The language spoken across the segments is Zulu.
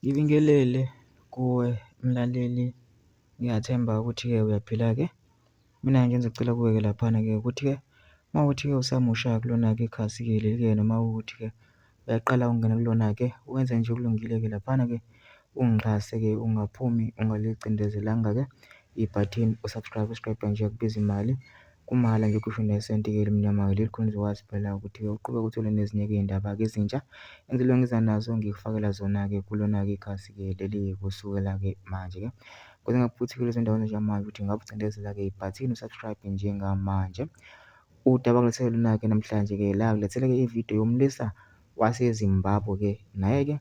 Ngibingelele kuwe mlaleli, ngiyathemba ukuthi-ke uyaphila-ke. Mina nje engizocela kuwe-ke laphana-ke ukuthi-ke mawukuthi-ke usamusha kulona-ke ikhasi-ke leli-ke noma ukuthi-ke uyaqala ukungena kulona-ke, wenze nje okulungile-ke laphana-ke ungixhase-ke ungaphumi ungalicindezelanga-ke ibhathini usubscribe nje kubiza imali kumahhala nje kusho nesenti-ke elimnyama-ke leli khona uzokwazi phela ukuthi-ke uqhubeke uthole nezinye-ke iy'ndaba-ke ezintsha engizolobe ngiza nazo ngikufakela zona-ke kulona-ke ikhasi-ke leli kusukela-ke manje-ke. Kuze ngingakuphuthi-ke lezo ndawo manje ukuthi ngabe ucindezela-ke ibhathini usubscribe njengamanje. Udaba engilethele lona-ke namhlanje-ke la ngilethele-ke ividiyo yomlisa waseZimbabwe-ke naye-ke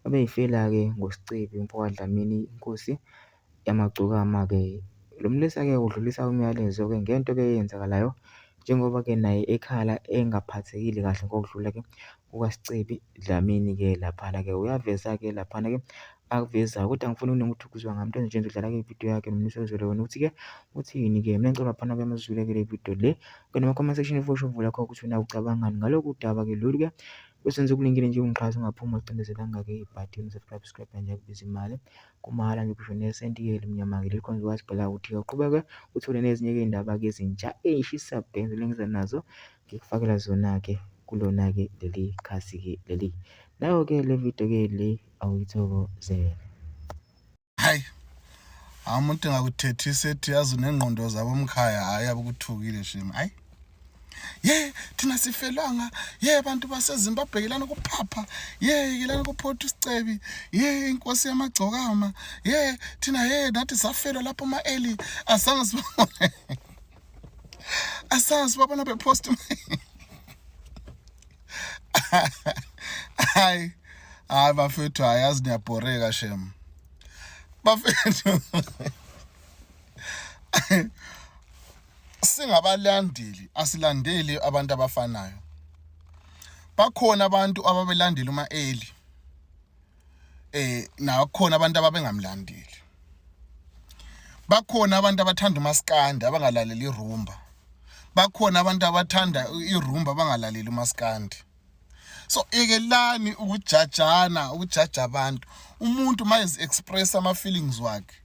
obey'fela-ke ngosicebi uMfowabo Dlamini inkosi yamagcokama-ke. Lo mlisa-ke udlulisa umyalezo-ke ngento-ke eyenzakalayo njengoba-ke naye ekhala engaphathekile kahle ngokudlula-ke kukaSicebi Dlamini-ke laphana-ke uyaveza-ke laphana-ke akuvezayo kodwa angifuni ukuningi ukuthi ukuzwa ngami into nje ngizodlala-ke ividiyo yakhe nomlisa ozwele wena ukuthi-ke uthini-ke. Mina ngicela laphana-ke mazwile-ke le vidiyo le nama-comment section futhi uvula khona ukuthi wena ucabangani ngalokhu daba-ke lolu-ke bese wenza okulungile nje ungixhasa ungaphumi ucindezelanga-ke ibhathini subscribe nje kubiza imali kumahhala nje kusho nesenti-ke elimnyama-ke leli khona uzokwazi phela ukuthi-ke uqhubeke uthole nezinye-ke iy'ndaba-ke ezintsha ey'shisa bhenzi engiza nazo ngikufakela zona-ke kulona-ke leli khasi-ke leli. Nayo-ke le video-ke le awuyithokozele. Hayi, umuntu engakuthethisa ethi yazi unengqondo zabo mkhaya, hayi abukuthukile shame. Hayi, thina sifelanga, bantu baseZimbabwe kelana kuphapha, kelana kuPort Sicebi, inkosi yamagcokama, thina nathi safelwa lapho ma-eli azange sibabone. Azange sibabona bepost. Hayi bafethu, ayazi niyabhoreka shem bafethu. Singabalandeli asilandeli abantu abafanayo. Bakhona abantu ababelandela uma-eli nakhona abantu ababengamlandeli. Bakhona abantu abathanda umaskandi abangalaleli irumba. Bakhona abantu abathanda irumba abangalaleli umaskandi. So ekelani ukujaja abantu. Umuntu mayizi express ama feelings wakhe,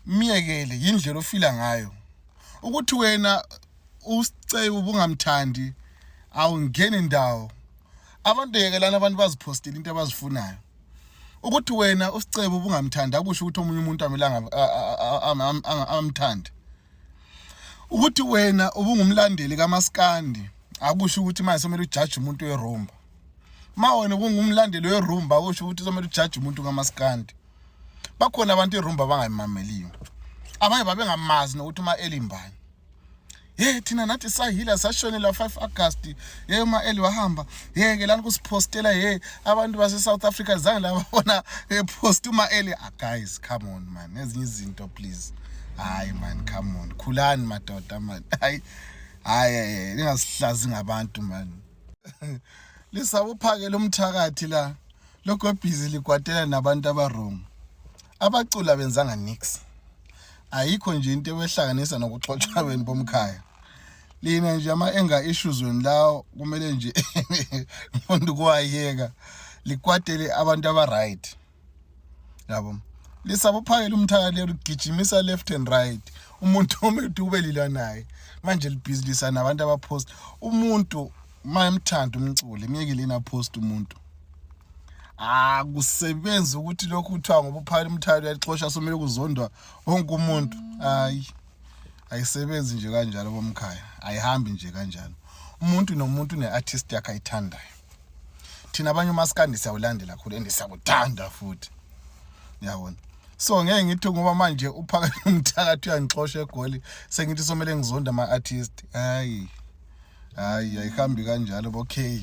miyekele yindlela ofila ngayo. Ukuthi wena uSicebi ubungamthandi awungeni indawo. Abantu yekelana abantu bazipostela into abazifunayo. Ukuthi wena uSicebi ubungamthandi akusho ukuthi omunye umuntu amelanga amthande. Ukuthi wena ubungumlandeli kaMaskandi akusho ukuthi manje somele ujudge umuntu werumba. Wena ubungumlandeli werumba akusho ukuthi somele ujudge umuntu kaMaskandi. Bakhona abantu irumba abangayimameliyo. Abanye babengamazi nokuthi uma-eli mbani. Thina nathi sahila sashonela 5 August uma-eli wahamba. Ke lana kusipostela abantu base South Africa zange labona post uma-eli. Guys, come on man, ezinye izinto please. Hayi man, come on, khulani madoda man. Hayi ningasihlazi ngabantu man. Lisabuphakela umthakathi la lokho busy likwatela nabantu abarong. Abacula benzanga nix. Ayikho nje into ebehlanganisa nokuxoxwa wena bomkhaya. Lina nje ama-anger issues wena la kumele nje umuntu kuwayeka likwatele abantu aba-right. Yabo. Lisabuphakela umthakathi ligijimisa left and right. Umuntu omethu ubelila naye. Manje libhizinisa nabantu abapost. Umuntu mayemthanda umculi miyekele ina post umuntu. Kusebenza ukuthi lokhu kuthiwa ngoba uphakathi umthakathi yaxoxa somele kuzondwa wonke umuntu. Ayisebenzi nje kanjalo bomkhaya. Ayihambi nje kanjalo. Umuntu nomuntu ne-artist yakhe ayithandayo. Thina abanye umaskandi siyawulandela kakhulu endisakuthanda futhi. Yabona. So ngeke ngithi ngoba manje uphakathi umthakathi uyangixosha egoli sengithi somele ngizonda ama-artist. Hayi ayihambi kanjalo. Okay.